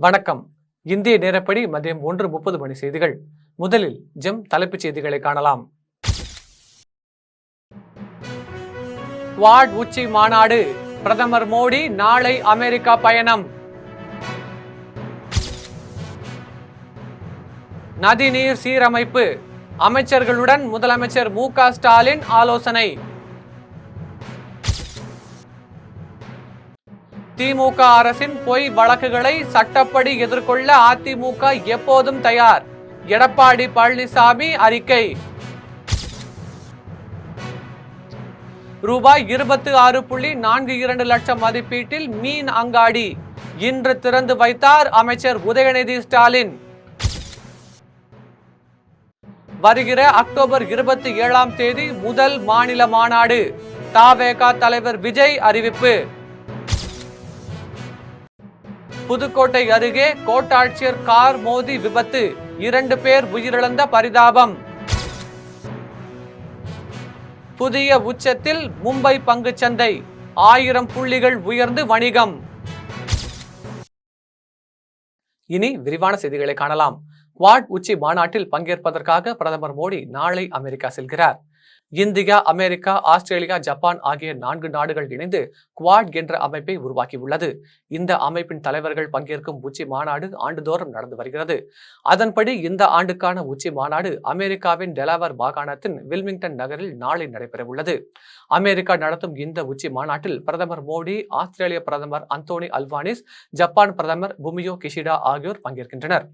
வணக்கம். இந்திய நேரப்படி மதியம் 1:30 மணி செய்திகள். முதலில் தலைப்புச் செய்திகளை காணலாம். குவாட் உச்சி மாநாடு, பிரதமர் மோடி நாளை அமெரிக்கா பயணம். நதிநீர் சீரமைப்பு, அமைச்சர்களுடன் முதலமைச்சர் மு.க. ஸ்டாலின் ஆலோசனை. திமுக அரசின் பொய் வழக்குகளை சட்டப்படி எதிர்கொள்ள அதிமுக எப்போதும் தயார், எடப்பாடி பழனிசாமி அறிக்கை. ரூபாய் 26.42 லட்சம் மதிப்பீட்டில் மீன் அங்காடி இன்று திறந்து வைத்தார் அமைச்சர் உதயநிதி ஸ்டாலின். வருகிற அக்டோபர் 27ஆம் தேதி முதல் மாநில மாநாடு, தவேக தலைவர் விஜய் அறிவிப்பு. புதுக்கோட்டை அருகே கோட்டாட்சியர் கார் மோதி விபத்து, 2 பேர் உயிரிழந்த பரிதாபம். புதிய உச்சத்தில் மும்பை பங்குச்சந்தை, 1000 புள்ளிகள் உயர்ந்து வணிகம். இனி விரிவான செய்திகளை காணலாம். குவாட் உச்சி மாநாட்டில் பங்கேற்பதற்காக பிரதமர் மோடி நாளை அமெரிக்கா செல்கிறார். இந்தியா, அமெரிக்கா, ஆஸ்திரேலியா, ஜப்பான் ஆகிய 4 நாடுகள் இணைந்து குவாட் என்ற அமைப்பை உருவாக்கியுள்ளது. இந்த அமைப்பின் தலைவர்கள் பங்கேற்கும் உச்சி மாநாடு ஆண்டுதோறும் நடந்து வருகிறது. அதன்படி இந்த ஆண்டுக்கான உச்சி மாநாடு அமெரிக்காவின் டெலாவர் மாகாணத்தின் வில்மிங்டன் நகரில் நாளை நடைபெறவுள்ளது. அமெரிக்கா நடத்தும் இந்த உச்சி மாநாட்டில் பிரதமர் மோடி, ஆஸ்திரேலிய பிரதமர் அந்தோனி அல்பானிஸ், ஜப்பான் பிரதமர் புமியோ கிஷிடா ஆகியோர் பங்கேற்கின்றனர்.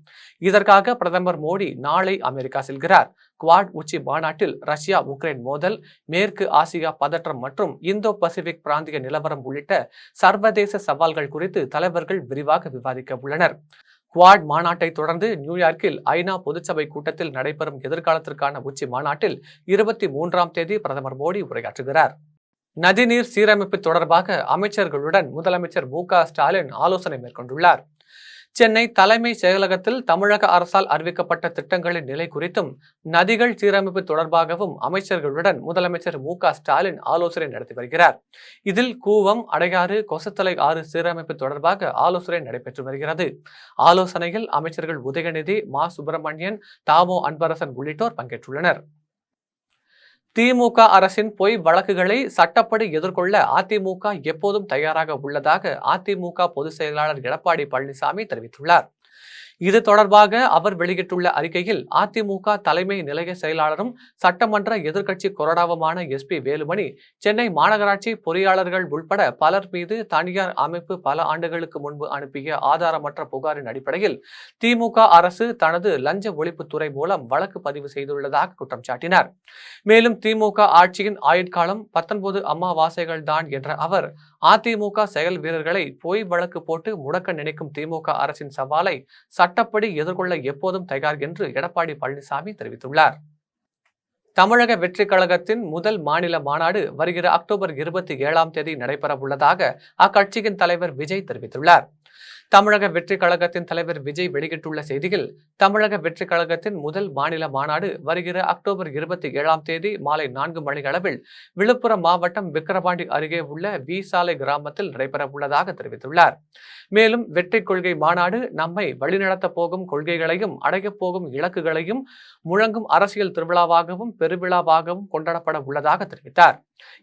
இதற்காக பிரதமர் மோடி நாளை அமெரிக்கா செல்கிறார். குவாட் உச்சி மாநாட்டில் ரஷ்யா உக்ரைன் மோதல், மேற்கு ஆசியா பதற்றம் மற்றும் இந்தோ பசிபிக் பிராந்திய நிலவரம் உள்ளிட்ட சர்வதேச சவால்கள் குறித்து தலைவர்கள் விரிவாக விவாதிக்க உள்ளனர். குவாட் மாநாட்டை தொடர்ந்து நியூயார்க்கில் ஐநா பொதுச்சபை கூட்டத்தில் நடைபெறும் எதிர்காலத்திற்கான உச்சி மாநாட்டில் 23ஆம் தேதி பிரதமர் மோடி உரையாற்றுகிறார். நதிநீர் சீரமைப்பு தொடர்பாக அமைச்சர்களுடன் முதலமைச்சர் மு.க. ஸ்டாலின் ஆலோசனை மேற்கொண்டுள்ளார். சென்னை தலைமை செயலகத்தில் தமிழக அரசால் அறிவிக்கப்பட்ட திட்டங்களின் நிலை குறித்தும் நதிகள் சீரமைப்பு தொடர்பாகவும் அமைச்சர்களுடன் முதலமைச்சர் மு.க. ஸ்டாலின் ஆலோசனை நடத்தி வருகிறார். இதில் கூவம், அடையாறு, கொசத்தலை ஆறு சீரமைப்பு தொடர்பாக ஆலோசனை நடைபெற்று வருகிறது. ஆலோசனையில் அமைச்சர்கள் உதயநிதி, மா. சுப்பிரமணியன், தாமோ அன்பரசன் உள்ளிட்டோர் பங்கேற்றுள்ளனர். திமுக அரசின் பொய் வழக்குகளை சட்டப்படி எதிர்கொள்ள அதிமுக எப்போதும் தயாராக உள்ளதாக அதிமுக பொதுச் செயலாளர் எடப்பாடி பழனிசாமி தெரிவித்துள்ளார். இது தொடர்பாக அவர் வெளியிட்டுள்ள அறிக்கையில், அதிமுக தலைமை நிலைய செயலாளரும் சட்டமன்ற எதிர்க்கட்சி கொறடாவுமான SP வேலுமணி, சென்னை மாநகராட்சி பொறியாளர்கள் உட்பட பலர் மீது தனியார் அமைப்பு பல ஆண்டுகளுக்கு முன்பு அனுப்பிய ஆதாரமற்ற புகாரின் அடிப்படையில் திமுக அரசு தனது லஞ்ச ஒழிப்புத்துறை மூலம் வழக்கு பதிவு செய்துள்ளதாக குற்றம் சாட்டினார். மேலும் திமுக ஆட்சியின் ஆயுட்காலம் 19 அமாவாசைகள் தான் என்ற அவர், அதிமுக செயல் வீரர்களை பொய் வழக்கு போட்டு முடக்க நினைக்கும் திமுக அரசின் சவாலை சட்டப்படி எதிர்கொள்ள எப்போதும் தயார் என்று எடப்பாடி பழனிசாமி தெரிவித்துள்ளார். தமிழக வெற்றி கழகத்தின் முதல் மாநில மாநாடு வருகிற அக்டோபர் 27ஆம் தேதி நடைபெற உள்ளதாக அக்கட்சியின் தலைவர் விஜய் தெரிவித்துள்ளார். தமிழக வெற்றி கழகத்தின் தலைவர் விஜய் வெளியிட்டுள்ள செய்தியில், தமிழக வெற்றி கழகத்தின் முதல் மாநில மாநாடு வருகிற அக்டோபர் 27ஆம் தேதி மாலை 4 மணியளவில் விழுப்புரம் மாவட்டம் விக்கிரவாண்டி அருகே உள்ள வி சாலை கிராமத்தில் நடைபெற உள்ளதாக தெரிவித்துள்ளார். மேலும் வெற்றி கொள்கை மாநாடு நம்மை வழிநடத்த போகும் கொள்கைகளையும் அடையப் போகும் இலக்குகளையும் முழங்கும் அரசியல் திருவிழாவாகவும் பெருவிழாவாகவும் கொண்டாடப்பட உள்ளதாக தெரிவித்தார்.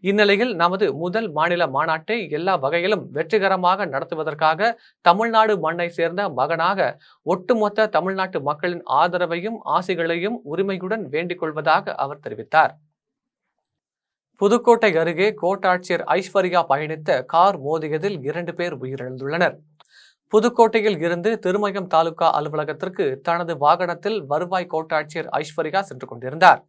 இந்நிலையில் நமது முதல் மாநில மாநாட்டை எல்லா வகையிலும் வெற்றிகரமாக நடத்துவதற்காக தமிழ்நாடு மண்ணை சேர்ந்த மகனாக ஒட்டுமொத்த தமிழ்நாட்டு மக்களின் ஆதரவையும் ஆசிகளையும் உரிமையுடன் வேண்டிக் கொள்வதாக அவர் தெரிவித்தார். புதுக்கோட்டை அருகே கோட்டாட்சியர் ஐஸ்வர்யா பயணித்த கார் மோதியதில் 2 பேர் உயிரிழந்துள்ளனர். புதுக்கோட்டையில் இருந்து திருமயம் தாலுகா அலுவலகத்திற்கு தனது வாகனத்தில் வருவாய் கோட்டாட்சியர் ஐஸ்வர்யா சென்று கொண்டிருந்தார்.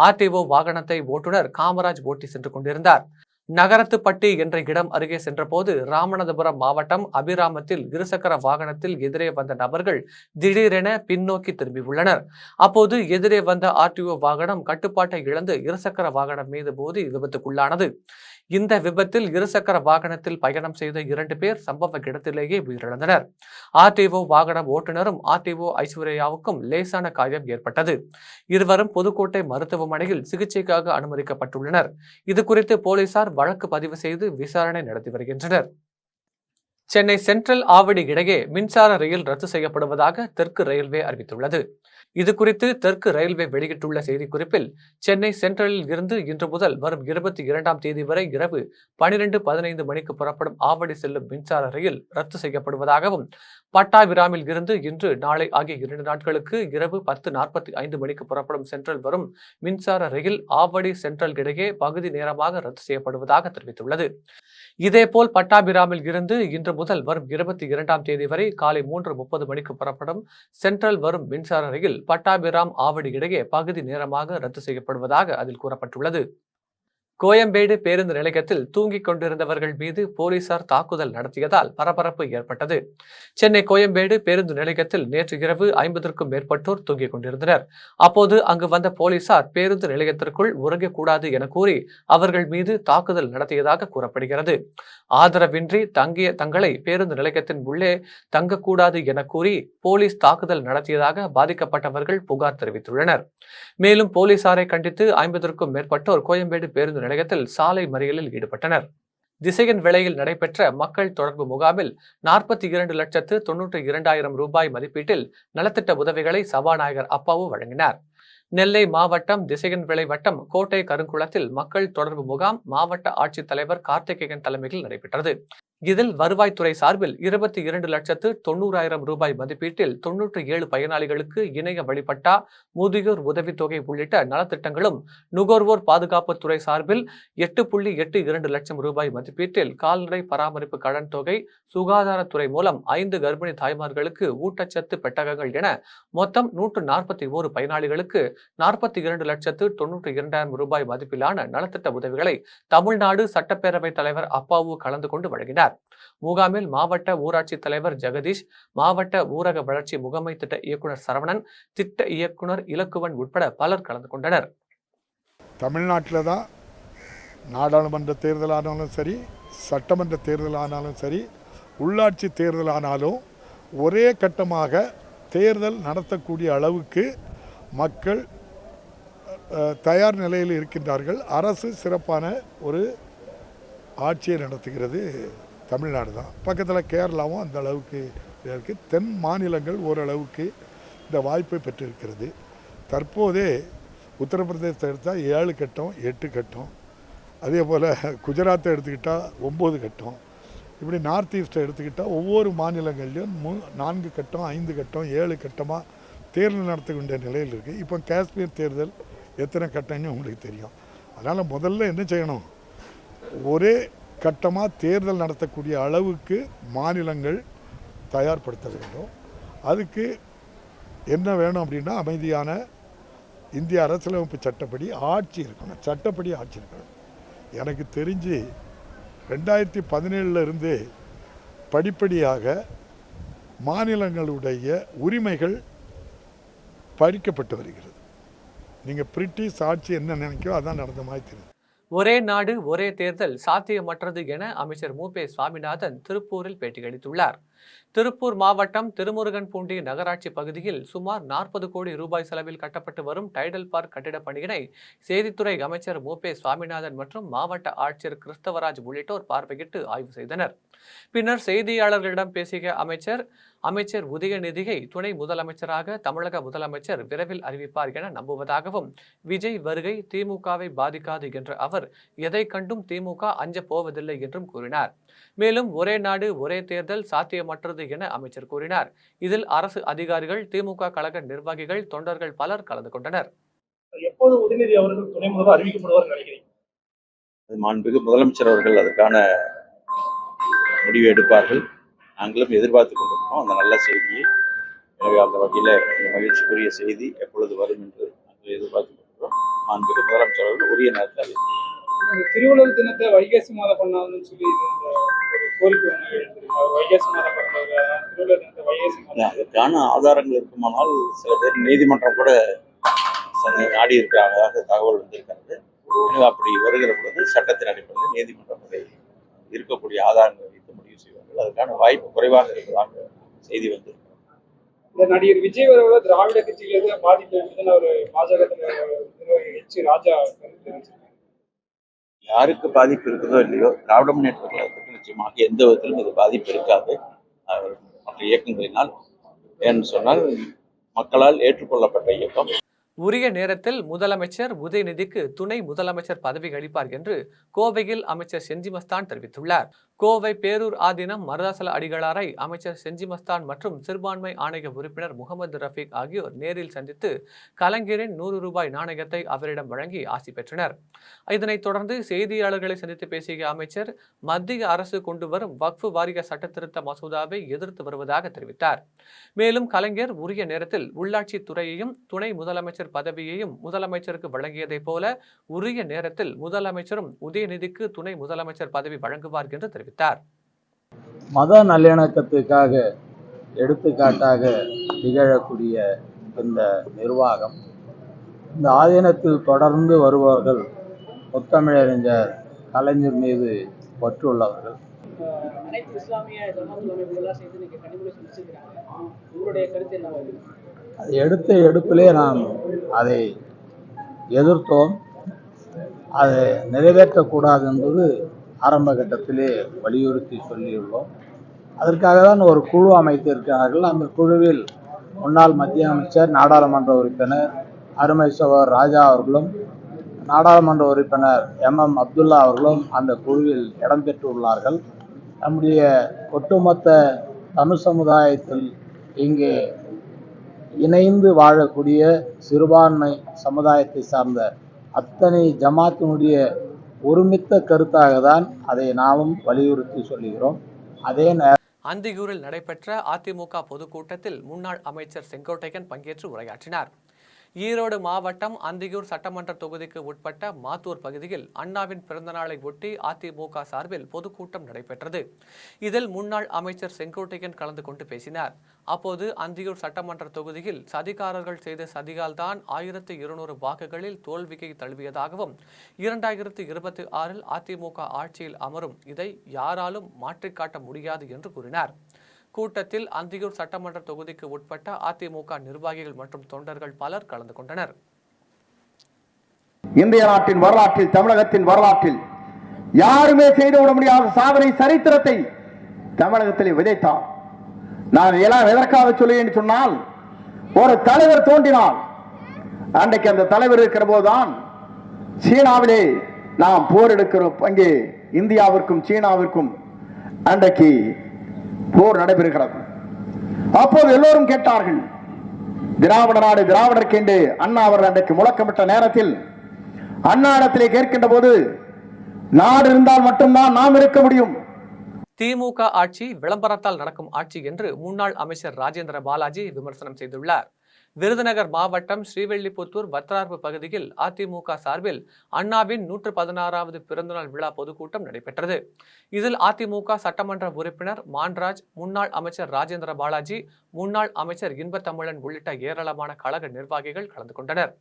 RTO வாகனத்தை ஓட்டுநர் காமராஜ் ஓட்டி சென்று கொண்டிருந்தார். நகரத்துப்பட்டி என்ற இடம் அருகே சென்றபோது ராமநாதபுரம் மாவட்டம் அபிராமத்தில் இருசக்கர வாகனத்தில் எதிரே வந்த நபர்கள் திடீரென பின்னோக்கி திரும்பியுள்ளனர். அப்போது எதிரே வந்த RTO வாகனம் கட்டுப்பாட்டை இழந்து இருசக்கர வாகனம் மீது மோதி விபத்துக்குள்ளானது. இந்த விபத்தில் இருசக்கர வாகனத்தில் பயணம் செய்த 2 பேர் சம்பவ இடத்திலேயே உயிரிழந்தனர். RTO வாகனம் ஓட்டுநரும் RTO ஐஸ்வர்யாவுக்கும் லேசான காயம் ஏற்பட்டது. இருவரும் புதுக்கோட்டை மருத்துவமனையில் சிகிச்சைக்காக அனுமதிக்கப்பட்டுள்ளனர். இது குறித்து போலீசார் வழக்கு பதிவு செய்து விசாரணை நடத்தி வருகின்றனர். சென்னை சென்ட்ரல் ஆவடி இடையே மின்சார ரயில் ரத்து செய்யப்படுவதாக தெற்கு ரயில்வே அறிவித்துள்ளது. இதுகுறித்து தெற்கு ரயில்வே வெளியிட்டுள்ள செய்திக்குறிப்பில், சென்னை சென்ட்ரலில் இருந்து இன்று முதல் வரும் 22ஆம் தேதி வரை இரவு 12:15 மணிக்கு புறப்படும் ஆவடி செல்லும் மின்சார ரயில் ரத்து செய்யப்படுவதாகவும், பட்டாபிராமில் இருந்து இன்று நாளை ஆகிய 2 நாட்களுக்கு இரவு 10:45 மணிக்கு புறப்படும் சென்ட்ரல் வரும் மின்சார ரயில் ஆவடி சென்ட்ரல் இடையே பகுதி நேரமாக ரத்து செய்யப்படுவதாக தெரிவித்துள்ளது. இதேபோல் பட்டாபிராமில் இருந்து இன்று முதல் வரும் 22ஆம் தேதி வரை காலை 3:30 மணிக்கு புறப்படும் சென்ட்ரல் வரும் மின்சார ரயில் பட்டாபிராம் ஆவடி இடையே பகுதி நேரமாக ரத்து செய்யப்படுவதாக அதில் கூறப்பட்டுள்ளது. கோயம்பேடு பேருந்து நிலையத்தில் தூங்கிக் கொண்டிருந்தவர்கள் மீது போலீசார் தாக்குதல் நடத்தியதால் பரபரப்பு ஏற்பட்டது. சென்னை கோயம்பேடு பேருந்து நிலையத்தில் நேற்று இரவு 50க்கும் மேற்பட்டோர் தூங்கிக் கொண்டிருந்தனர். அப்போது அங்கு வந்த போலீசார் பேருந்து நிலையத்திற்குள் உறங்கக்கூடாது என கூறி அவர்கள் மீது தாக்குதல் நடத்தியதாக கூறப்படுகிறது. ஆதரவின்றி தங்களை பேருந்து நிலையத்தின் உள்ளே தங்கக்கூடாது என கூறி போலீஸ் தாக்குதல் நடத்தியதாக பாதிக்கப்பட்டவர்கள் புகார் தெரிவித்துள்ளனர். மேலும் போலீசாரை கண்டித்து 50க்கும் மேற்பட்டோர் கோயம்பேடு பேருந்து நிலையத்தில் சாலை மறியலில் ஈடுபட்டனர். திசையன் விலையில் நடைபெற்ற மக்கள் தொடர்பு முகாமில் 42,92,000 ரூபாய் மதிப்பீட்டில் நலத்திட்ட உதவிகளை சபாநாயகர் அப்பாவு வழங்கினார். நெல்லை மாவட்டம் திசையன் விளை வட்டம் கோட்டை கருங்குளத்தில் மக்கள் தொடர்பு முகாம் மாவட்ட ஆட்சித்தலைவர் கார்த்திகேயன் தலைமையில் நடைபெற்றது. இதில் வருவாய்த்துறை சார்பில் 22,90,000 ரூபாய் மதிப்பீட்டில் 97 பயனாளிகளுக்கு இணைய வழிபட்டா, முதியோர் உதவித்தொகை உள்ளிட்ட நலத்திட்டங்களும், நுகர்வோர் பாதுகாப்பு துறை சார்பில் 8.82 லட்சம் ரூபாய் மதிப்பீட்டில் கால்நடை பராமரிப்பு கடன் தொகை, சுகாதாரத்துறை மூலம் 5 கர்ப்பிணி தாய்மார்களுக்கு ஊட்டச்சத்து பெட்டகங்கள் என மொத்தம் 141 பயனாளிகளுக்கு 42,92,000 ரூபாய் மதிப்பிலான நலத்திட்ட உதவிகளை தமிழ்நாடு சட்டப்பேரவை தலைவர் அப்பாவு கலந்து கொண்டு வழங்கினார். முகாமில் மாவட்ட ஊராட்சி தலைவர் ஜெகதீஷ், மாவட்ட ஊரக வளர்ச்சி முகமை திட்ட இயக்குனர் சரவணன், திட்ட இயக்குனர் இலக்குவன் உட்பட பலர் கலந்து கொண்டனர். தமிழ்நாட்டில் தான் நாடாளுமன்ற தேர்தலானாலும் சரி, சட்டமன்ற தேர்தலானாலும் சரி, உள்ளாட்சி தேர்தலானாலும் ஒரே கட்டமாக தேர்தல் நடத்தக்கூடிய அளவுக்கு மக்கள் தயார் நிலையில் இருக்கின்றார்கள். அரசு சிறப்பான ஒரு ஆட்சியை நடத்துகிறது. தமிழ்நாடு தான், பக்கத்தில் கேரளாவும் அந்த அளவுக்கு இருக்குது. தென் மாநிலங்கள் ஓரளவுக்கு இந்த வாய்ப்பை பெற்றிருக்கிறது. தற்போதே உத்தரப்பிரதேசத்தை எடுத்தால் 7 கட்டம் 8 கட்டம், அதே போல் குஜராத்தை எடுத்துக்கிட்டால் 9 கட்டம், இப்படி நார்த் ஈஸ்ட்டை எடுத்துக்கிட்டால் ஒவ்வொரு மாநிலங்கள்லையும் 4 கட்டம் 5 கட்டம் 7 கட்டமாக தேர்தல் நடத்த வேண்டிய நிலையில் இருக்குது. இப்போ காஷ்மீர் தேர்தல் எத்தனை கட்டம்னு உங்களுக்கு தெரியும். அதனால் முதல்ல என்ன செய்யணும், ஒரே கட்டமாக தேர்தல் நடத்தக்கூடிய அளவுக்கு மாநிலங்கள் தயார்படுத்த வேண்டும். அதுக்கு என்ன வேணும் அப்படின்னா, அமைதியான இந்திய அரசியலமைப்பு சட்டப்படி ஆட்சி இருக்கணும், சட்டப்படி ஆட்சி இருக்கணும். எனக்கு தெரிஞ்சு 2017 இருந்து படிப்படியாக மாநிலங்களுடைய உரிமைகள் பறிக்கப்பட்டு வருகிறது. நீங்கள் பிரிட்டிஷ் ஆட்சி என்ன நினைக்கோ அதான் நடந்த மாதிரி தெரியும். ஒரே நாடு ஒரே தேர்தல் சாத்தியமற்றது என அமைச்சர் மு. சுவாமிநாதன் திருப்பூரில் பேட்டியளித்துள்ளார். திருப்பூர் மாவட்டம் திருமுருகன்பூண்டி நகராட்சி பகுதியில் சுமார் 40 கோடி ரூபாய் செலவில் கட்டப்பட்டு வரும் டைடல் பார்க் கட்டிடப் பணியினை செய்தித்துறை அமைச்சர் மு. சுவாமிநாதன் மற்றும் மாவட்ட ஆட்சியர் கிறிஸ்தவராஜ் உள்ளிட்டோர் பார்வையிட்டு ஆய்வு செய்தனர். பின்னர் செய்தியாளர்களிடம் பேசிய அமைச்சர் உதயநிதியை துணை முதலமைச்சராக தமிழக முதலமைச்சர் விரைவில் அறிவிப்பார் என நம்புவதாகவும், விஜய் வருகை திமுகவை பாதிக்காது என்ற அவர் எதை கண்டும் திமுக அஞ்ச போவதில்லை என்றும் கூறினார். மேலும் ஒரே நாடு ஒரே தேர்தல் சாத்தியமற்றது என அமைச்சர் கூறினார். இதில் அரசு அதிகாரிகள், திமுக கழக நிர்வாகிகள், தொண்டர்கள் பலர் கலந்து கொண்டனர். எப்போது உதயநிதி அவர்கள் துணை முதல்வர் அறிவிக்கப்படுவார் நினைக்கிறீங்க? மாண்புமிகு முதலமைச்சர் அவர்கள் அதற்கான முடிவு எடுப்பார்கள். நாங்களும் எதிர்பார்த்து கொண்டிருக்கிறோம் அந்த நல்ல செய்தியை. எனவே அந்த வகையில் மகிழ்ச்சிக்குரிய செய்தி எப்பொழுது வரும் என்று நாங்கள் எதிர்பார்த்து கொண்டிருக்கிறோம். மாண்புமிகு முதலமைச்சர் அவர்கள் உரிய நேரத்தில் திருவள்ளுவர் தினத்தை வைகாசி மாதம் பண்ணாதுன்னு சொல்லி கோரிக்கை வைகாசி மாதம் திருவள்ளுவர் தினத்தை வைகாசி மாதம். அதற்கான ஆதாரங்கள் இருக்குமானால் சில பேர் நீதிமன்றம் கூட நாடி இருக்கிறதாக தகவல் வந்திருக்கிறது. எனவே அப்படி வருகிற பொழுது சட்டத்தின் அடிப்படையில் நீதிமன்றம் இருக்கக்கூடிய ஆதாரங்களை வைத்து முடிவு செய்வார்கள். அதற்கான வாய்ப்பு குறைவாக இருப்பதாக செய்தி வந்திருக்கிறது. இந்த நடிகர் விஜய் வரவுல திராவிட கட்சியிலிருந்து பாதிப்பு இருக்குதுன்னு ஒரு பாஜக ராஜா யாருக்கு பாதிப்பு இருக்குதோ இல்லையோ, திராவிட முன்னேற்ற கழகத்துக்கு நிச்சயமாக எந்த விதத்திலும் இது பாதிப்பு இருக்காது மற்ற இயக்கங்களினால். ஏன்னு சொன்னால் மக்களால் ஏற்றுக்கொள்ளப்பட்ட இயக்கம். உரிய நேரத்தில் முதலமைச்சர் உதயநிதிக்கு துணை முதலமைச்சர் பதவி அளிப்பார் என்று கோவையில் அமைச்சர் செஞ்சிமஸ்தான் தெரிவித்துள்ளார். கோவை பேரூர் ஆதீனம் மருதாசல அடிகளாரை அமைச்சர் செஞ்சிமஸ்தான் மற்றும் சிறுபான்மை ஆணைய உறுப்பினர் முகமது ரஃபீக் ஆகியோர் நேரில் சந்தித்து கலைஞரின் 100 ரூபாய் நாணயத்தை அவரிடம் வழங்கி ஆசி பெற்றனர். இதனைத் தொடர்ந்து செய்தியாளர்களை சந்தித்து பேசிய அமைச்சர் மத்திய அரசு கொண்டு வரும் வக்ஃபு வாரிய சட்டத்திருத்த மசோதாவை எதிர்த்து வருவதாக தெரிவித்தார். மேலும் கலைஞர் உரிய நேரத்தில் உள்ளாட்சி துறையையும் துணை முதலமைச்சர் பதவியையும் முதலமைச்சருக்கு வழங்கியதைப் போல உரிய நேரத்தில் முதலமைச்சரும் உதயநிதிக்கு துணை முதலமைச்சர் பதவி வழங்குவார் என்று தெரிவித்தார். மத நல்லிணக்கத்துக்காக எடுத்துக்காட்டாக திகழக்கூடிய இந்த நிர்வாகம், இந்த ஆதீனத்தில் தொடர்ந்து வருபவர்கள் முத்தமிழறிஞர் கலைஞர் மீது பற்றுள்ளவர்கள். அனைத்து இஸ்லாமிய ஜமாத் அமைப்புகளாக சேர்ந்து இன்னைக்கு கனிமொழி சொல்லிச்சிருக்காங்க. உங்களுடைய கருத்து என்ன? அது எடுத்த எடுப்பிலே நாம் அதை எதிர்த்தோம். அதை நிறைவேற்றக்கூடாது என்பது ஆரம்ப கட்டத்திலே வலியுறுத்தி சொல்லியுள்ளோம். அதற்காக தான் ஒரு குழு அமைத்திருக்கிறார்கள். அந்த குழுவில் முன்னாள் மத்திய அமைச்சர், நாடாளுமன்ற உறுப்பினர் அருமை சகோதரர் ராஜா அவர்களும், நாடாளுமன்ற உறுப்பினர் MM அப்துல்லா அவர்களும் அந்த குழுவில் இடம்பெற்றுள்ளார்கள். நம்முடைய ஒட்டுமொத்த தமிழ் சமுதாயத்தில் இங்கே இணைந்து வாழக்கூடிய சிறுபான்மை சமுதாயத்தை சார்ந்த அத்தனை ஜமாத்தினுடைய ஒருமித்த கருத்தாக தான் அதை நாமும் வலியுறுத்தி சொல்லுகிறோம். அதே அந்தியூரில் நடைபெற்ற அதிமுக பொதுக்கூட்டத்தில் முன்னாள் அமைச்சர் செங்கோட்டையன் பங்கேற்று உரையாற்றினார். ஈரோடு மாவட்டம் அந்தியூர் சட்டமன்ற தொகுதிக்கு உட்பட்ட மாத்தூர் பகுதியில் அண்ணாவின் பிறந்தநாளை ஒட்டி அதிமுக சார்பில் பொதுக்கூட்டம் நடைபெற்றது. இதில் முன்னாள் அமைச்சர் செங்கோட்டையன் கலந்து கொண்டு பேசினார். அப்போது அந்தியூர் சட்டமன்ற தொகுதியில் சதிகாரர்கள் செய்த சதியால் தான் 1200 வாக்குகளில் தோல்வியை தழுவியதாகவும் 2026 அதிமுக ஆட்சியில் அமரும், இதை யாராலும் மாற்றிக்காட்ட முடியாது என்று கூறினார். கூட்டத்தில் அந்தியூர் சட்டமன்ற தொகுதிக்கு உட்பட்ட அதிமுக நிர்வாகிகள் மற்றும் தொண்டர்கள் பலர் கலந்து கொண்டனர். இந்திய நாட்டின் வரலாற்றில், தமிழகத்தின் வரலாற்றில் யாருமே செய்துவிட முடியாத சாதனை சரித்திரத்தை தமிழகத்தில் விதைத்தார். நான் எல்லாம் எதற்காக சொல்லுவேன் சொன்னால், ஒரு தலைவர் தோன்றினால் அன்றைக்கு அந்த தலைவர் இருக்கிற போதுதான் சீனாவிலே நாம் போர் எடுக்கிறோம். அங்கே இந்தியாவிற்கும் சீனாவிற்கும் அன்றைக்கு போர் நடைபெறுகிறது. அப்போது எல்லோரும் கேட்டார்கள், திராவிட நாடு திராவிடருக்கு என்று அண்ணா அவர்கள் அன்றைக்கு முழக்கமிட்ட நேரத்தில் அண்ணா இடத்திலே கேட்கின்ற போது, நாடு இருந்தால் மட்டும்தான் நாம் இருக்க முடியும். திமுக ஆட்சி விளம்பரத்தால் நடக்கும் ஆட்சி என்று முன்னாள் அமைச்சர் ராஜேந்திர பாலாஜி விமர்சனம் செய்துள்ளார். விருதுநகர் மாவட்டம் ஸ்ரீவில்லிபுத்தூர் வத்ரார்பு பகுதியில் அதிமுக சார்பில் அண்ணாவின் 116வது பிறந்தநாள் விழா பொதுக்கூட்டம் நடைபெற்றது. இதில் அதிமுக சட்டமன்ற உறுப்பினர் மான்ராஜ், முன்னாள் அமைச்சர் ராஜேந்திர பாலாஜி, முன்னாள் அமைச்சர் இன்பத்தமிழன் உள்ளிட்ட ஏராளமான கழக நிர்வாகிகள் கலந்து கொண்டனர்.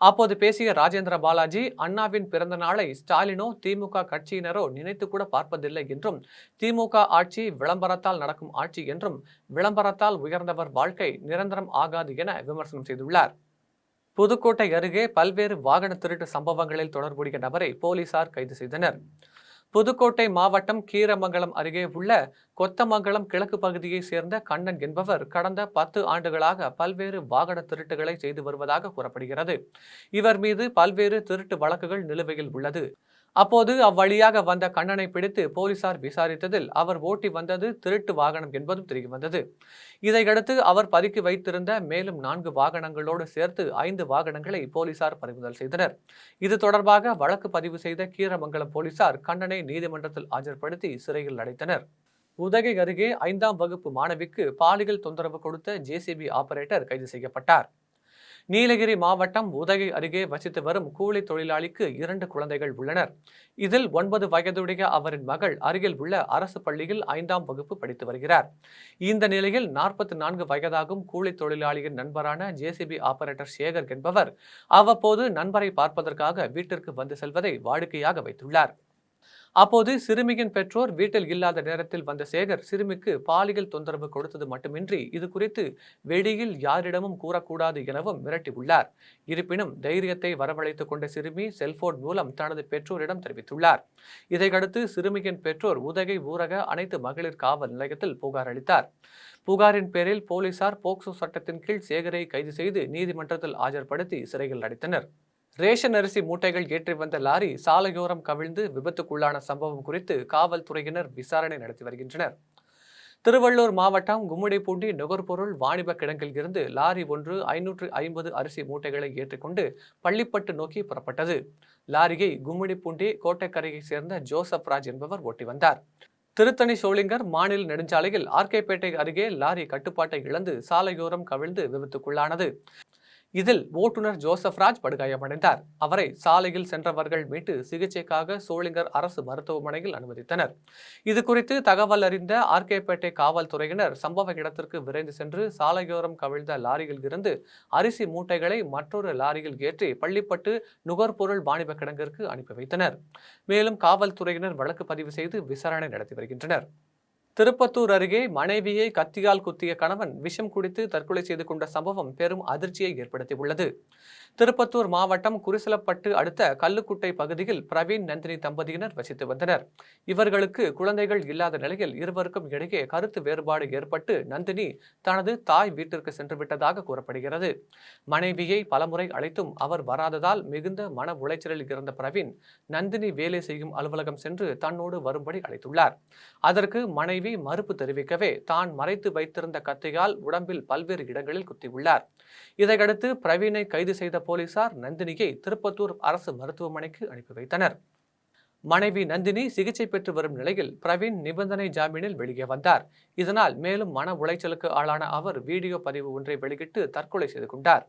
அப்போது பேசிய ராஜேந்திர பாலாஜி, அண்ணாவின் பிறந்த நாளை ஸ்டாலினோ திமுக கட்சியினரோ நினைத்து கூட பார்ப்பதில்லை என்றும், திமுக ஆட்சி விளம்பரத்தால் நடக்கும் ஆட்சி என்றும், விளம்பரத்தால் உயர்ந்தவர் வாழ்க்கை நிரந்தரம் ஆகாது என விமர்சனம் செய்துள்ளார். புதுக்கோட்டை அருகே பல்வேறு வாகன திருட்டு சம்பவங்களில் தொடர்புடைய நபரை போலீசார் கைது செய்தனர். புதுக்கோட்டை மாவட்டம் கீரமங்கலம் அருகே உள்ள கொத்தமங்கலம் கிழக்கு பகுதியை சேர்ந்த கண்ணன் என்பவர் கடந்த 10 ஆண்டுகளாக பல்வேறு வாகன திருட்டுகளை செய்து வருவதாக கூறப்படுகிறது. இவர் மீது பல்வேறு திருட்டு வழக்குகள் நிலுவையில் உள்ளது. அப்போது அவ்வழியாக வந்த கண்ணனை பிடித்து போலீசார் விசாரித்ததில் அவர் ஓட்டி வந்தது திருட்டு வாகனம் என்பதும் தெரியவந்தது. இதையடுத்து அவர் பதுக்கி வைத்திருந்த மேலும் 4 வாகனங்களோடு சேர்த்து 5 வாகனங்களை போலீசார் பறிமுதல் செய்தனர். இது தொடர்பாக வழக்கு பதிவு செய்த கீரமங்கலம் போலீசார் கண்ணனை நீதிமன்றத்தில் ஆஜர்படுத்தி சிறையில் அடைத்தனர். உதகை அருகே 5ஆம் வகுப்பு மாணவிக்கு பாலியல் தொந்தரவு கொடுத்த JCB ஆபரேட்டர் கைது செய்யப்பட்டார். நீலகிரி மாவட்டம் உதகை அருகே வசித்து வரும் கூலி தொழிலாளிக்கு 2 குழந்தைகள் உள்ளனர். இதில் 9 வயதுடைய அவரின் மகள் அருகில் உள்ள அரசு பள்ளியில் 5ஆம் வகுப்பு படித்து வருகிறார். இந்த நிலையில் 44 வயதாகும் கூலி தொழிலாளியின் நண்பரான JCB ஆபரேட்டர் சேகர் என்பவர் அவ்வப்போது நண்பரை பார்ப்பதற்காக வீட்டிற்கு வந்து செல்வதை வாடிக்கையாக வைத்துள்ளார். அப்போது சிறுமியின் பெற்றோர் வீட்டில் இல்லாத நேரத்தில் வந்த சேகர் சிறுமிக்கு பாலியல் தொந்தரவு கொடுத்தது மட்டுமின்றி இது குறித்து வெளியில் யாரிடமும் கூறக்கூடாது எனவும் மிரட்டியுள்ளார். இருப்பினும் தைரியத்தை வரவழைத்துக் கொண்ட சிறுமி செல்போன் மூலம் தனது பெற்றோரிடம் தெரிவித்துள்ளார். இதையடுத்து சிறுமியின் பெற்றோர் உதகை ஊரக அனைத்து மகளிர் காவல் நிலையத்தில் புகார் அளித்தார். புகாரின் பேரில் போலீசார் போக்சோ சட்டத்தின் கீழ் சேகரை கைது செய்து நீதிமன்றத்தில் ஆஜர்படுத்தி சிறையில் அடைத்தனர். ரேஷன் அரிசி மூட்டைகள் ஏற்றி வந்த லாரி சாலையோரம் கவிழ்ந்து விபத்துக்குள்ளான சம்பவம் குறித்து காவல்துறையினர் விசாரணை நடத்தி வருகின்றனர். திருவள்ளூர் மாவட்டம் கும்மிடிப்பூண்டி நுகர்பொருள் வாணிப கிடங்கில் இருந்து லாரி ஒன்று 550 அரிசி மூட்டைகளை ஏற்றிக்கொண்டு பள்ளிப்பட்டு நோக்கி புறப்பட்டது. லாரியை கும்மிடிப்பூண்டி கோட்டைக்கரையை சேர்ந்த ஜோசப் ராஜ் என்பவர் ஓட்டி வந்தார். திருத்தணி சோளிங்கர் மாநில நெடுஞ்சாலையில் ஆர்கேபேட்டை அருகே லாரி கட்டுப்பாட்டை இழந்து சாலையோரம் கவிழ்ந்து விபத்துக்குள்ளானது. இதில் ஓட்டுநர் ஜோசப் ராஜ் படுகாயமடைந்தார். அவரை சாலையில் சென்றவர்கள் மீட்டு சிகிச்சைக்காக சோளிங்கர் அரசு மருத்துவமனையில் அனுமதித்தனர். இது குறித்து தகவல் அறிந்த ஆர்கேபேட்டை காவல்துறையினர் சம்பவ இடத்திற்கு விரைந்து சென்று சாலையோரம் கவிழ்ந்த லாரியில் இருந்து அரிசி மூட்டைகளை மற்றொரு லாரியில் ஏற்றி பள்ளிப்பட்டு நுகர்பொருள் வாணிப கிடங்கிற்கு அனுப்பி வைத்தனர். மேலும் காவல்துறையினர் வழக்கு பதிவு செய்து விசாரணை நடத்தி வருகின்றனர். திருப்பத்தூர் அருகே மனைவியை கத்தியால் குத்திய கணவன் விஷம் குடித்து தற்கொலை செய்து கொண்ட சம்பவம் பெரும் அதிர்ச்சியை ஏற்படுத்தியுள்ளது. திருப்பத்தூர் மாவட்டம் குரிசலப்பட்டு அடுத்த கல்லுக்குட்டை பகுதியில் பிரவீன் நந்தினி தம்பதியினர் வசித்து வந்தனர். இவர்களுக்கு குழந்தைகள் இல்லாத நிலையில் இருவருக்கும் இடையே கருத்து வேறுபாடு ஏற்பட்டு நந்தினி தனது தாய் வீட்டிற்கு சென்று விட்டதாக கூறப்படுகிறது. மனைவியை பலமுறை அழைத்தும் அவர் வராததால் மிகுந்த மன உளைச்சலில் இருந்த பிரவீன் நந்தினி வேலை செய்யும் அலுவலகம் சென்று தன்னோடு வரும்படி அழைத்துள்ளார். அதற்கு மனைவி மறுப்பு தெரிவிக்கவே தான் மறைத்து வைத்திருந்த கத்தியால் உடம்பில் பல்வேறு இடங்களில் குத்தியுள்ளார். இதையடுத்து பிரவீனை கைது செய்த போலீசார் நந்தினியை திருப்பத்தூர் அரசு மருத்துவமனைக்கு அனுப்பி வைத்தனர். மனைவி நந்தினி சிகிச்சை பெற்று வரும் நிலையில் பிரவீன் நிபந்தனை ஜாமீனில் வெளியே வந்தார். இதனால் மேலும் மன உளைச்சலுக்கு ஆளான அவர் வீடியோ பதிவு ஒன்றை வெளியிட்டு தற்கொலை செய்து கொண்டார்.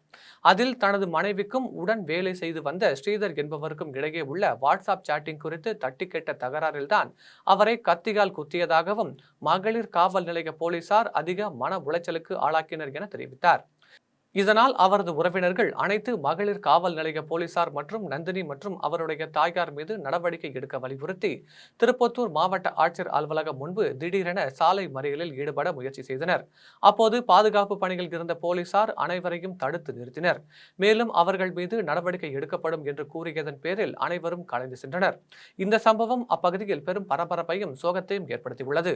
அதில் தனது மனைவிக்கும் உடன் வேலை செய்து வந்த ஸ்ரீதர் என்பவருக்கும் இடையே உள்ள வாட்ஸ்அப் சாட்டிங் குறித்து தட்டி கேட்ட தகராறில்தான் அவரை கத்தியால் குத்தியதாகவும் மகளிர் காவல் நிலைய போலீசார் அதிக மன உளைச்சலுக்கு ஆளாக்கினர் என தெரிவித்தார். இதனால் அவரது உறவினர்கள் அனைத்து மகளிர் காவல் நிலைய போலீசார் மற்றும் நந்தினி மற்றும் அவருடைய தாயார் மீது நடவடிக்கை எடுக்க வலியுறுத்தி திருப்பத்தூர் மாவட்ட ஆட்சியர் அலுவலகம் முன்பு திடீரென சாலை மறியலில் ஈடுபட முயற்சி செய்தனர். அப்போது பாதுகாப்பு பணியில் இருந்த போலீசார் அனைவரையும் தடுத்து நிறுத்தினர். மேலும் அவர்கள் மீது நடவடிக்கை எடுக்கப்படும் என்று கூறியதன் பேரில் அனைவரும் கலைந்து சென்றனர். இந்த சம்பவம் அப்பகுதியில் பெரும் பரபரப்பையும் சோகத்தையும் ஏற்படுத்தியுள்ளது.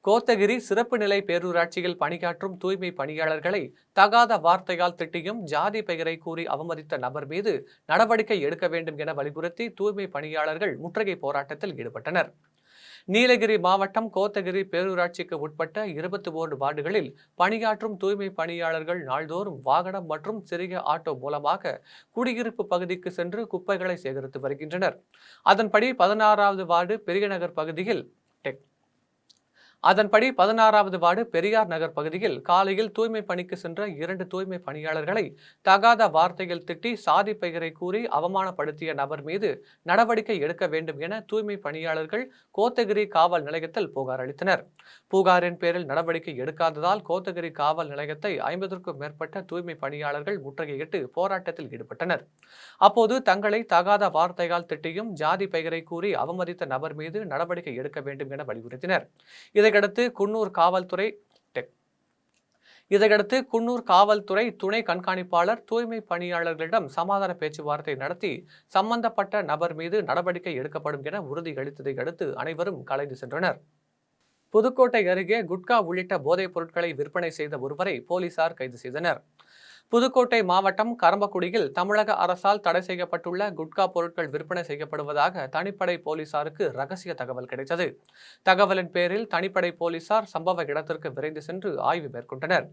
கோத்தகிரி சிறப்பு நிலை பேரூராட்சியில் பணியாற்றும் தூய்மை பணியாளர்களை தகாத வார்த்தையால் திட்டியும் ஜாதி பெயரை கூறி அவமதித்த நபர் மீது நடவடிக்கை எடுக்க வேண்டும் என வலியுறுத்தி தூய்மை பணியாளர்கள் முற்றுகை போராட்டத்தில் ஈடுபட்டனர். நீலகிரி மாவட்டம் கோத்தகிரி பேரூராட்சிக்கு உட்பட்ட 21 வார்டுகளில் பணியாற்றும் தூய்மை பணியாளர்கள் நாள்தோறும் வாகனம் மற்றும் சிறிய ஆட்டோ மூலமாக குடியிருப்பு பகுதிக்கு சென்று குப்பைகளை சேகரித்து வருகின்றனர். அதன்படி 16வது வார்டு பெரியநகர் பகுதியில் அதன்படி 16வது வார்டு பெரியார் நகர் பகுதியில் காலையில் தூய்மை பணிக்கு சென்ற 2 தூய்மை பணியாளர்களை தகாத வார்த்தையில் திட்டி சாதி பெயரை கூறி அவமானப்படுத்திய நபர் மீது நடவடிக்கை எடுக்க வேண்டும் என தூய்மை பணியாளர்கள் கோத்தகிரி காவல் நிலையத்தில் புகார் அளித்தனர். புகாரின் பேரில் நடவடிக்கை எடுக்காததால் கோத்தகிரி காவல் நிலையத்தை 50க்கும் மேற்பட்ட தூய்மை பணியாளர்கள் முற்றுகையிட்டு போராட்டத்தில் ஈடுபட்டனர். அப்போது தங்களை தகாத வார்த்தையால் திட்டியும் ஜாதி பெயரை கூறி அவமதித்த நபர் மீது நடவடிக்கை எடுக்க வேண்டும் என வலியுறுத்தினர். இதையடுத்து குன்னூர் காவல்துறை துணை கண்காணிப்பாளர் தூய்மை பணியாளர்களிடம் சமாதான பேச்சுவார்த்தை நடத்தி சம்பந்தப்பட்ட நபர் மீது நடவடிக்கை எடுக்கப்படும் என உறுதியளித்ததை அடுத்து அனைவரும் கலைந்து சென்றனர். புதுக்கோட்டை அருகே குட்கா உள்ளிட்ட போதைப் பொருட்களை விற்பனை செய்த ஒருவரை போலீசார் கைது செய்தனர். புதுக்கோட்டை மாவட்டம் கரம்பக்குடியில் தமிழக அரசால் தடை செய்யப்பட்டுள்ள குட்கா பொருட்கள் விற்பனை செய்யப்படுவதாக தனிப்படை போலீசாருக்கு ரகசிய தகவல் கிடைத்தது. தகவலின் பேரில் தனிப்படை போலீசார் சம்பவ இடத்திற்கு விரைந்து சென்று ஆய்வு மேற்கொண்டனர்.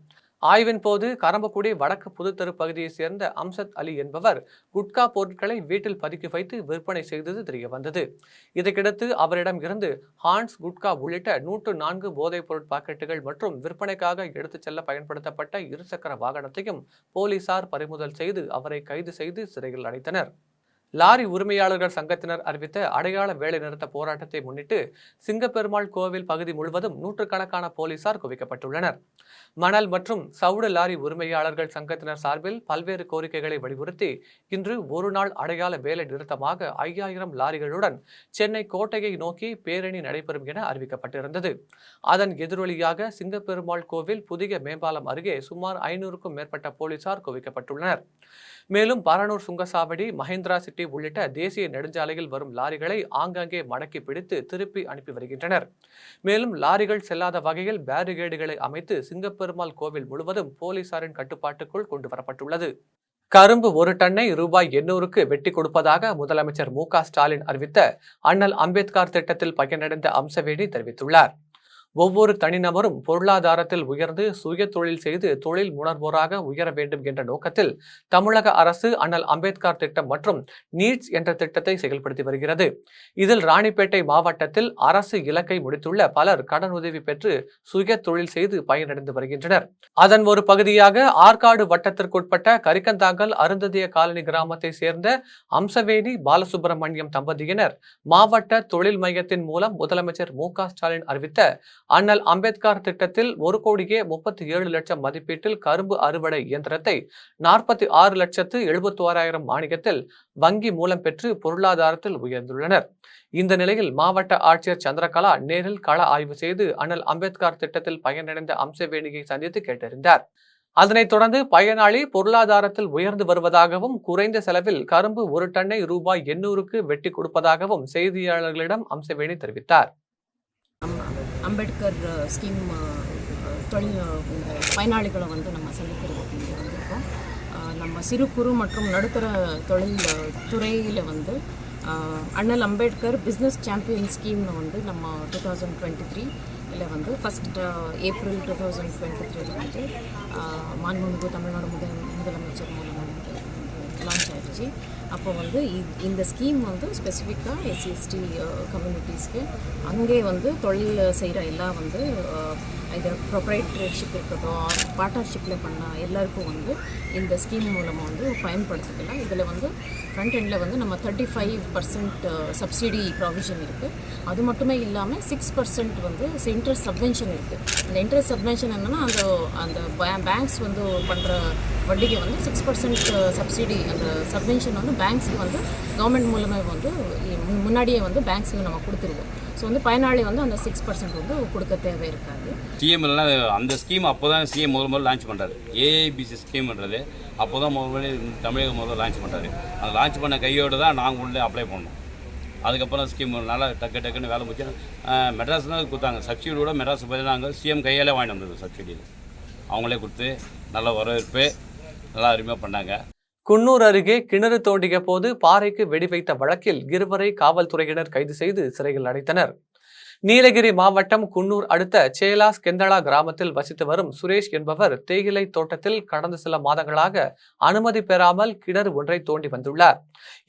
ஆய்வின் போது கரம்பக்குடி வடக்கு புதுத்தெரு பகுதியை சேர்ந்த அம்சத் அலி என்பவர் குட்கா பொருட்களை வீட்டில் பதுக்கி வைத்து விற்பனை செய்தது தெரியவந்தது. இதையடுத்து அவரிடம் இருந்து ஹான்ஸ் குட்கா உள்ளிட்ட 104 போதைப் பொருள் பாக்கெட்டுகள் மற்றும் விற்பனைக்காக எடுத்துச் செல்ல பயன்படுத்தப்பட்ட இருசக்கர வாகனத்தையும் போலீசார் பறிமுதல் செய்து அவரை கைது செய்து சிறையில் அடைத்தனர். லாரி உரிமையாளர்கள் சங்கத்தினர் அறிவித்த அடையாள வேலை நிறுத்த போராட்டத்தை முன்னிட்டு சிங்கப்பெருமாள் கோவில் பகுதி முழுவதும் நூற்றுக்கணக்கான போலீசார் குவிக்கப்பட்டுள்ளனர். மணல் மற்றும் சவுடு லாரி உரிமையாளர்கள் சங்கத்தினர் சார்பில் பல்வேறு கோரிக்கைகளை வலியுறுத்தி இன்று ஒரு நாள் அடையாள வேலை நிறுத்தமாக 5000 லாரிகளுடன் சென்னை கோட்டையை நோக்கி பேரணி நடைபெறும் என அறிவிக்கப்பட்டிருந்தது. அதன் எதிரொலியாக சிங்கப்பெருமாள் கோவில் புதிய மேம்பாலம் அருகே சுமார் 500க்கும் மேற்பட்ட போலீசார் குவிக்கப்பட்டுள்ளனர். மேலும் பரனூர் சுங்கசாவடி, மஹேந்திரா சிட்டி உள்ளிட்ட தேசிய நெடுஞ்சாலையில் வரும் லாரிகளை ஆங்காங்கே மடக்கி பிடித்து திருப்பி அனுப்பி வருகின்றனர். மேலும் லாரிகள் செல்லாத வகையில் பேரிகேடுகளை அமைத்து சிங்கப்பெருமாள் கோவில் முழுவதும் போலீசாரின் கட்டுப்பாட்டுக்குள் கொண்டு வரப்பட்டுள்ளது. கரும்பு 1 டன்னை ரூபாய் 800க்கு வெட்டி கொடுப்பதாக முதலமைச்சர் மு.க. ஸ்டாலின் அறிவித்த அண்ணல் அம்பேத்கர் திட்டத்தில் பயனடைந்த அம்சவேணி தெரிவித்துள்ளார். ஒவ்வொரு தனிநபரும் பொருளாதாரத்தில் உயர்ந்து சுய தொழில் செய்து தொழில் முனைவோராக உயர வேண்டும் என்ற நோக்கத்தில் தமிழக அரசு அண்ணல் அம்பேத்கர் திட்டம் மற்றும் நீட்ஸ் என்ற திட்டத்தை செயல்படுத்தி வருகிறது. இதில் ராணிப்பேட்டை மாவட்டத்தில் அரசு இலக்கை முடித்துள்ள பலர் கடனுதவி பெற்று சுய தொழில் செய்து பயனடைந்து வருகின்றனர். அதன் ஒரு பகுதியாக ஆற்காடு வட்டத்திற்குட்பட்ட கரிக்கந்தாங்கல் அருந்ததிய காலனி கிராமத்தை சேர்ந்த அம்சவேணி பாலசுப்பிரமணியம் தம்பதியினர் மாவட்ட தொழில் மையத்தின் மூலம் முதலமைச்சர் மு.க. ஸ்டாலின் அறிவித்த அண்ணல் அம்பேத்கர் திட்டத்தில் 1,37,00,000 மதிப்பீட்டில் கரும்பு அறுவடை இயந்திரத்தை 46,71,000 மானியத்தில் வங்கி மூலம் பெற்று பொருளாதாரத்தில் உயர்ந்துள்ளனர். இந்த நிலையில் மாவட்ட ஆட்சியர் சந்திரகலா நேரில் கள ஆய்வு செய்து அண்ணல் அம்பேத்கர் திட்டத்தில் பயனடைந்த அம்சவேணியை சந்தித்து கேட்டறிந்தார். அதனைத் தொடர்ந்து பயனாளி பொருளாதாரத்தில் உயர்ந்து வருவதாகவும் குறைந்த செலவில் கரும்பு 1 டன்னை ரூபாய் 800க்கு வெட்டி கொடுப்பதாகவும் செய்தியாளர்களிடம் அம்சவேணி தெரிவித்தார். அம்பேத்கர் ஸ்கீம் தொழில் பயனாளிகளை நம்ம சந்திக்கிறதுக்கு இங்கே வந்திருக்கோம். நம்ம சிறு குறு மற்றும் நடுத்தர தொழில் துறையில் அண்ணல் அம்பேத்கர் பிஸ்னஸ் சாம்பியன் ஸ்கீம்னு நம்ம 2023 ஃபர்ஸ்ட் ஏப்ரல் 2023 மாண்புமிகு தமிழ்நாடு முதலமைச்சர் மூலமாக லான்ச் ஆயிடுச்சு. அப்போ இந்த ஸ்கீம் ஸ்பெசிஃபிக்காக எஸ்சி/எஸ்டி கம்யூனிட்டிஸ்க்கு அங்கே தொழில் செய்கிற எல்லாம் இது ப்ரொப்ரைட்டர்ஷிப் இருக்கிறதோ பார்ட்னர்ஷிப்பில் பண்ண எல்லாருக்கும் இந்த ஸ்கீம் மூலமாக பயன்படுத்திக்கலாம். இதில் ஃப்ரண்ட் எண்டில் நம்ம 35% சப்சிடி ப்ராவிஷன் இருக்குது. அது மட்டுமே இல்லாமல் 6% இன்ட்ரெஸ்ட் சப்வென்ஷன் இருக்குது. இந்த இன்ட்ரெஸ்ட் சப்வென்ஷன் என்னென்னா அந்த பேங்க்ஸ் பண்ணுற வட்டிக்கு 6% சப்சிடி அந்த சப்வென்ஷன் பேங்க்ஸுக்கு கவர்மெண்ட் மூலமாக முன்னாடியே பேங்க்ஸுக்கு நம்ம கொடுத்துருவோம். ஸோ பயனாளி அந்த 6% கொடுக்க தேவை இருக்காது. சிஎம்லாம் அந்த ஸ்கீம் அப்போ தான் சிஎம் முதல்ல லான்ச் பண்ணுறாரு. ஏஐபிசி ஸ்கீம்ன்றது அப்போ தான் தமிழகம் லான்ச் பண்ணுறாரு. அந்த லான்ச் பண்ண கையோடு தான் நாங்கள் உள்ளே அப்ளை பண்ணோம். அதுக்கப்புறம் ஸ்கீம் நல்லா டக்குன்னு வேலை முடிச்சு மெட்ராஸ் தான் கொடுத்தாங்க. சப்சிடியோட மெட்ராஸ் போய் நாங்கள் சிஎம் கையாலே வாங்கிட்டு வந்தது. சப்சிடியில் அவங்களே கொடுத்து நல்ல வரவேற்பு நல்லா அருமையாக பண்ணாங்க. குன்னூர் அருகே கிணறு தோண்டிய போது பாறைக்கு வெடி வைத்த வழக்கில் 2 காவல்துறையினர் கைது செய்து சிறையில் அடைத்தனர். நீலகிரி மாவட்டம் குன்னூர் அடுத்த சேலாஸ் கெந்தளா கிராமத்தில் வசித்து வரும் சுரேஷ் என்பவர் தேயிலை தோட்டத்தில் கடந்த சில மாதங்களாக அனுமதி பெறாமல் கிணறு ஒன்றை தோண்டி வந்துள்ளார்.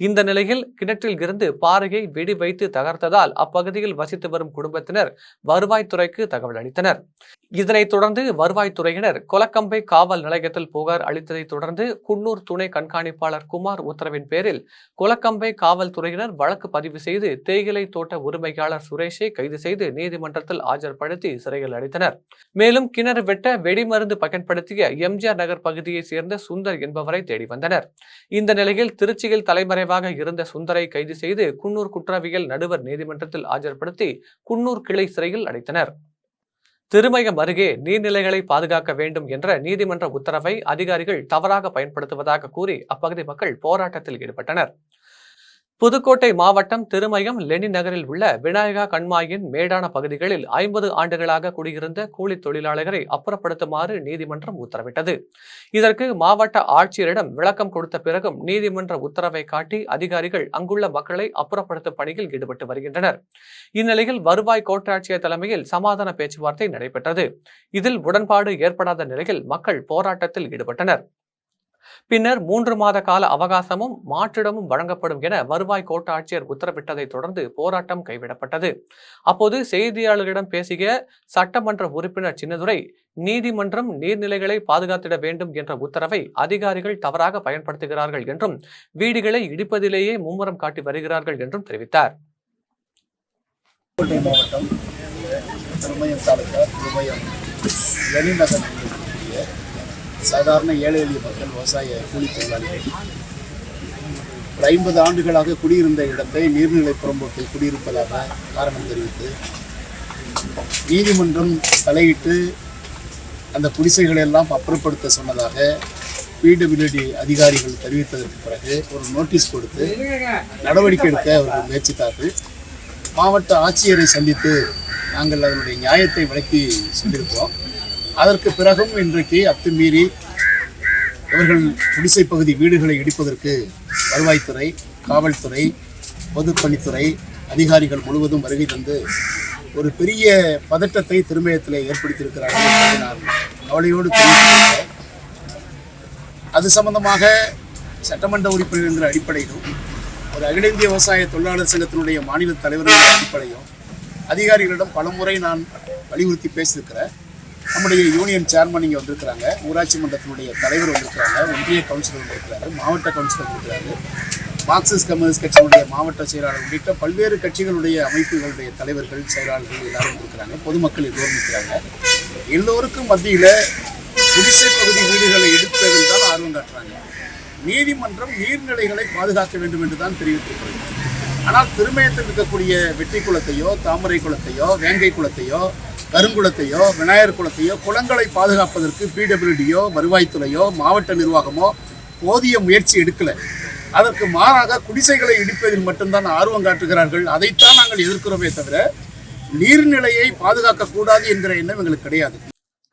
இந்த நிலையில் கிணற்றில் இருந்து பாறையை வெடி வைத்து தகர்த்ததால் அப்பகுதியில் வசித்து வரும் குடும்பத்தினர் வருவாய்த்துறைக்கு தகவல் அளித்தனர். இதனைத் தொடர்ந்து வருவாய்த்துறையினர் கொலக்கம்பை காவல் நிலையத்தில் புகார் அளித்ததை தொடர்ந்து குன்னூர் துணை கண்காணிப்பாளர் குமார் உத்தரவின் பேரில் கொலக்கம்பை காவல்துறையினர் வழக்கு பதிவு செய்து தேயிலை தோட்ட உரிமையாளர் சுரேஷை கைது செய்து நீதிமன்றத்தில் ஆஜர்படுத்தி சிறையில் அடைத்தனர். மேலும் கிணறு வெட்ட வெடிமருந்து பயன்படுத்திய எம்ஜிஆர் நகர் பகுதியைச் சேர்ந்த சுந்தர் என்பவரை தேடி வந்தனர். இந்த நிலையில் திருச்சியில் தலைமறைவாக இருந்த சுந்தரை கைது செய்து குன்னூர் குற்றவியல் நடுவர் நீதிமன்றத்தில் ஆஜர்படுத்தி குன்னூர் கிளை சிறையில் அடைத்தனர். திருமயம் அருகே நீர்நிலைகளை பாதுகாக்க வேண்டும் என்ற நீதிமன்ற உத்தரவை அதிகாரிகள் தவறாக பயன்படுத்துவதாக கூறி அப்பகுதி மக்கள் போராட்டத்தில் ஈடுபட்டனர். புதுக்கோட்டை மாவட்டம் திருமயம் லெனின் நகரில் உள்ள விநாயகா கண்மாயின் மேடான பகுதிகளில் 50 ஆண்டுகளாக குடியிருந்த கூலி தொழிலாளர்களை அப்புறப்படுத்துமாறு நீதிமன்றம் உத்தரவிட்டது. இதற்கு மாவட்ட ஆட்சியரிடம் விளக்கம் கொடுத்த பிறகும் நீதிமன்ற உத்தரவை காட்டி அதிகாரிகள் அங்குள்ள மக்களை அப்புறப்படுத்தும் பணியில் ஈடுபட்டு வருகின்றனர். இந்நிலையில் வருவாய் கோட்டாட்சியர் தலைமையில் சமாதான பேச்சுவார்த்தை நடைபெற்றது. இதில் உடன்பாடு ஏற்படாத நிலையில் மக்கள் போராட்டத்தில் ஈடுபட்டனர். பின்னர் 3 மாத கால அவகாசமும் மாற்றிடமும் வழங்கப்படும் என வருவாய் கோட்டாட்சியர் உத்தரவிட்டதை தொடர்ந்து போராட்டம் கைவிடப்பட்டது. அப்போது செய்தியாளர்களிடம் பேசிய சட்டமன்ற உறுப்பினர் சின்னதுரை, நீதிமன்றம் நீர்நிலைகளை பாதுகாத்திட வேண்டும் என்ற உத்தரவை அதிகாரிகள் தவறாக பயன்படுத்துகிறார்கள் என்றும் வீடுகளை இடிப்பதிலேயே மும்முரம் காட்டி வருகிறார்கள் என்றும் தெரிவித்தார். மாவட்டம் திருமயம் தாலுகா திருமயம் வெளிநகர் சாதாரண ஏழை எளிய மக்கள், விவசாய கூலி தொழிலாளிகள் 50 ஆண்டுகளாக குடியிருந்த இடத்தை நீர்நிலை புறம்போக்கில் குடியிருப்பதாக காரணம் தெரிவித்து நீதிமன்றம் தலையிட்டு அந்த குடிசைகளை எல்லாம் அப்புறப்படுத்த சொன்னதாக பிடபிள்யூடி அதிகாரிகள் தெரிவித்ததற்கு பிறகு ஒரு நோட்டீஸ் கொடுத்து நடவடிக்கை எடுக்க அவர்கள் முயற்சித்தார்கள். மாவட்ட ஆட்சியரை சந்தித்து நாங்கள் அதனுடைய நியாயத்தை விளக்கி சொல்லியிருக்கிறோம். அதற்கு பிறகும் இன்றைக்கு அத்துமீறி இவர்கள் குடிசை பகுதி வீடுகளை இடிப்பதற்கு வருவாய்த்துறை, காவல்துறை, பொதுப்பணித்துறை அதிகாரிகள் முழுவதும் வருகை தந்து ஒரு பெரிய பதட்டத்தை திருமயத்தில் ஏற்படுத்தியிருக்கிறார்கள் என்பதை நான் கவலையோடு தெரிவித்திருக்கிறேன். அது சம்பந்தமாக சட்டமன்ற உறுப்பினர் என்ற அடிப்படையிலும் ஒரு அகில இந்திய விவசாய தொழிலாளர் சங்கத்தினுடைய மாநில தலைவர்கள் அடிப்படையும் அதிகாரிகளிடம் பலமுறை நான் வலியுறுத்தி பேசியிருக்கிறேன். நம்முடைய யூனியன் சேர்மன் இங்கே வந்திருக்கிறாங்க, ஊராட்சி மன்றத்தினுடைய தலைவர் வந்திருக்கிறாங்க, ஒன்றிய கவுன்சிலர் வந்திருக்கிறாரு, மாவட்ட கவுன்சிலர் வந்திருக்கிறாரு, மார்க்சிஸ்ட் கம்யூனிஸ்ட் கட்சியினுடைய மாவட்ட செயலாளர் உள்ளிட்ட பல்வேறு கட்சிகளுடைய அமைப்புகளுடைய தலைவர்கள், செயலாளர்கள் எல்லாரும் வந்திருக்கிறாங்க. பொதுமக்கள் எல்லோரும் இருக்கிறாங்க. எல்லோருக்கும் மத்தியில் குடிசை பகுதி வீடுகளை எடுப்பதில் தான் ஆர்வம் காட்டுறாங்க. நீதிமன்றம் நீர்நிலைகளை பாதுகாக்க வேண்டும் என்று தான் தெரிவித்திருக்கிறது. ஆனால் திருமயத்தில் இருக்கக்கூடிய வெற்றி குளத்தையோ, தாமரை குளத்தையோ, வேங்கை குளத்தையோ, கருங்குளத்தையோ, விநாயகர் குளத்தையோ, குளங்களை பாதுகாப்பதற்கு பிடபிள்யூடியோ, வருவாய்த்துறையோ, மாவட்ட நிர்வாகமோ போதிய முயற்சி எடுக்கலை. அதற்கு மாறாக குடிசைகளை இடிப்பதில் மட்டும்தான் ஆர்வம் காட்டுகிறார்கள். அதைத்தான் நாங்கள் எதிர்க்கிறோமே தவிர நீர்நிலையை பாதுகாக்கக்கூடாது என்கிற எண்ணம் எங்களுக்கு கிடையாது.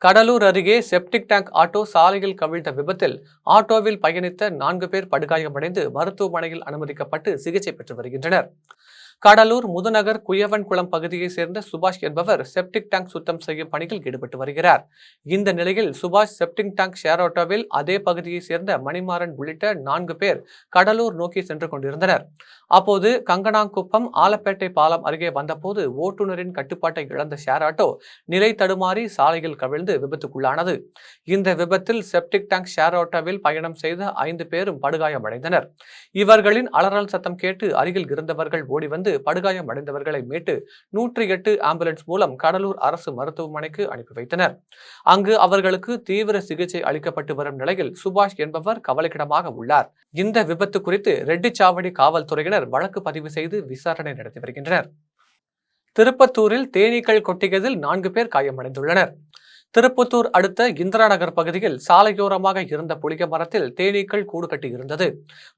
கடலூர் அருகே செப்டிக் டேங்க் ஆட்டோ சாலையில் கவிழ்ந்த விபத்தில் ஆட்டோவில் பயணித்த 4 பேர் படுகாயமடைந்து மருத்துவமனையில் அனுமதிக்கப்பட்டு சிகிச்சை பெற்று வருகின்றனர். கடலூர் முதுநகர் குயவன்குளம் பகுதியை சேர்ந்த சுபாஷ் என்பவர் செப்டிக் டேங்க் சுத்தம் செய்யும் பணியில் ஈடுபட்டு வருகிறார். இந்த நிலையில் சுபாஷ் செப்டிக் டேங்க் ஷேர் ஆட்டோவில் அதே பகுதியை சேர்ந்த மணிமாறன் உள்ளிட்ட 4 பேர் கடலூர் நோக்கி சென்று கொண்டிருந்தனர். அப்போது கங்கனாங்குப்பம் ஆலப்பேட்டை பாலம் அருகே வந்தபோது ஓட்டுநரின் கட்டுப்பாட்டை இழந்த ஷேர் ஆட்டோ நிலை தடுமாறி சாலையில் கவிழ்ந்து விபத்துக்குள்ளானது. இந்த விபத்தில் செப்டிக் டேங்க் ஷேர் ஆட்டோவில் பயணம் செய்த 5 பேரும் படுகாயமடைந்தனர். இவர்களின் அலறல் சத்தம் கேட்டு அருகில் இருந்தவர்கள் ஓடி வந்து படுகாயம் அடைந்தவர்களை மீட்டு 108 ஆம்புலன்ஸ் மூலம் கடலூர் அரசு மருத்துவமனைக்கு அனுப்பி வைத்தனர். அங்கு அவர்களுக்கு தீவிர சிகிச்சை அளிக்கப்பட்டு வரும் நிலையில் சுபாஷ் என்பவர் கவலைக்கிடமாக உள்ளார். இந்த விபத்து குறித்து ரெட்டிச்சாவடி காவல்துறையினர் வழக்கு பதிவு செய்து விசாரணை நடத்தி வருகின்றனர். திருப்பத்தூரில் தேனீக்கள் கொட்டியதில் 4 பேர் காயமடைந்துள்ளனர். திருப்பத்தூர் அடுத்த இந்திரா நகர் பகுதியில் சாலையோரமாக இருந்த புளிய மரத்தில் தேனீக்கள் கூடு கட்டி இருந்தது.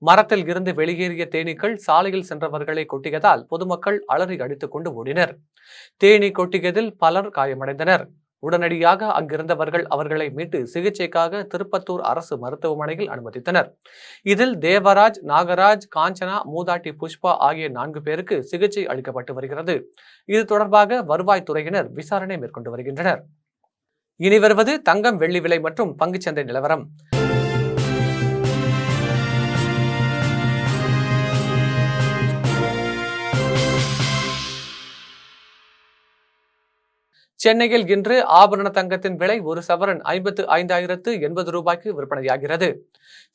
மரத்தில் இருந்து வெளியேறிய தேனீக்கள் சாலையில் சென்றவர்களை கொட்டியதால் பொதுமக்கள் அலறி அடித்துக் கொண்டு ஓடினர். தேனீ கொட்டியதில் பலர் காயமடைந்தனர். உடனடியாக அங்கிருந்தவர்கள் அவர்களை மீட்டு சிகிச்சைக்காக திருப்பத்தூர் அரசு மருத்துவமனையில் அனுமதித்தனர். இதில் தேவராஜ், நாகராஜ், காஞ்சனா, மூதாட்டி புஷ்பா ஆகிய 4 பேருக்கு சிகிச்சை அளிக்கப்பட்டு வருகிறது. இது தொடர்பாக வருவாய்த்துறையினர் விசாரணை மேற்கொண்டு வருகின்றனர். இனி வருவது தங்கம், வெள்ளி விலை மற்றும் பங்குச்சந்தை நிலவரம். சென்னையில் இன்று ஆபரண தங்கத்தின் விலை 1 சவரன் 55,080 ரூபாய்க்கு விற்பனையாகிறது.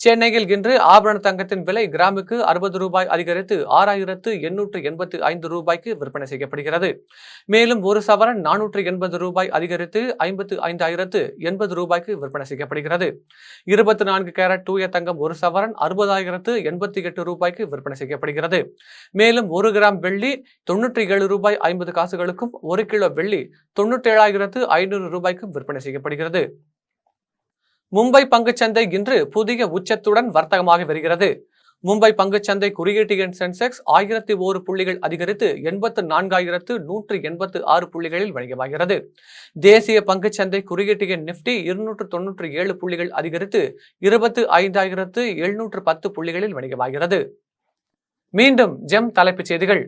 சென்னையில் இன்று ஆபரண தங்கத்தின் விலை கிராமுக்கு 60 ரூபாய் அதிகரித்து 6,885 ரூபாய்க்கு விற்பனை செய்யப்படுகிறது. மேலும் 1 சவரன் 480 ரூபாய் அதிகரித்து 55,080 ரூபாய்க்கு விற்பனை செய்யப்படுகிறது. 24 கேரட் தூய தங்கம் 1 சவரன் 60,088 ரூபாய்க்கு விற்பனை செய்யப்படுகிறது. மேலும் 1 கிராம் வெள்ளி 97 ரூபாய் 50 காசுகளுக்கும் 1 கிலோ வெள்ளி 97,500 ரூபாய்க்கும் விற்பனை செய்யப்படுகிறது. மும்பை பங்குச்சந்தை இன்று புதிய உச்சத்துடன் வர்த்தகமாக வருகிறது. மும்பை பங்குச்சந்தை குறியீட்டு எண் சென்செக்ஸ் 1001 புள்ளிகள் அதிகரித்து 84,186 புள்ளிகளில் வணிகமாகிறது. தேசிய பங்குச்சந்தை குறியீட்டு எண் நிப்டி 297 புள்ளிகள் அதிகரித்து 25,710 புள்ளிகளில் வணிகமாகிறது. மீண்டும் ஜெம் தலைப்புச் செய்திகள்.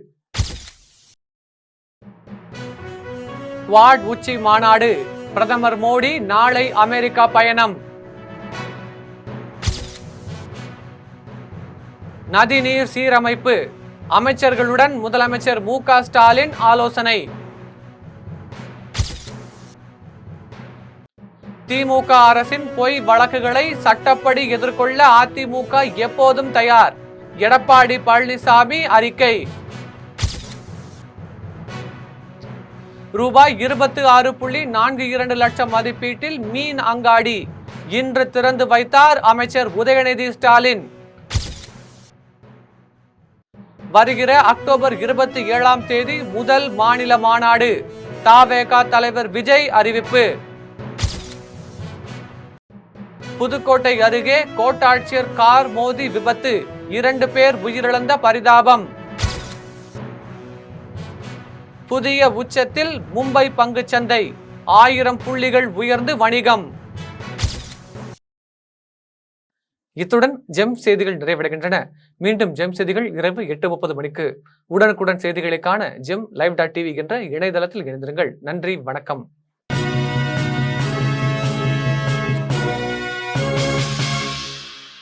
குவாட் உச்சி மாநாடு, பிரதமர் மோடி நாளை அமெரிக்கா பயணம். நதிநீர் சீரமைப்பு அமைச்சர்களுடன் முதலமைச்சர் மு.க. ஸ்டாலின் ஆலோசனை. திமுக அரசின் பொய் வழக்குகளை சட்டப்படி எதிர்கொள்ள அதிமுக எப்போதும் தயார். எடப்பாடி பழனிசாமி அறிக்கை. ரூபாய் 26.42 லட்சம் மதிப்பீட்டில் மீன் அங்காடி இன்று திறந்து வைத்தார் அமைச்சர் உதயநிதி ஸ்டாலின். வருகிற அக்டோபர் 27ஆம் தேதி முதல் மாநில மாநாடு த.வே.க. தலைவர் விஜய் அறிவிப்பு. புதுக்கோட்டை அருகே கோட்டாட்சியர் கார் மோதி விபத்து, 2 பேர் உயிரிழந்த பரிதாபம். புதிய உச்சத்தில் மும்பை பங்குச்சந்தை, 1000 புள்ளிகள் உயர்ந்து வணிகம். இத்துடன் ஜெம் செய்திகள் நிறைவடைகின்றன. மீண்டும் ஜெம் செய்திகள் இரவு 8:30 மணிக்கு. உடனுக்குடன் செய்திகளை காண ஜெம் live.tv என்ற இணையதளத்தில் இணைந்திருங்கள். நன்றி, வணக்கம்.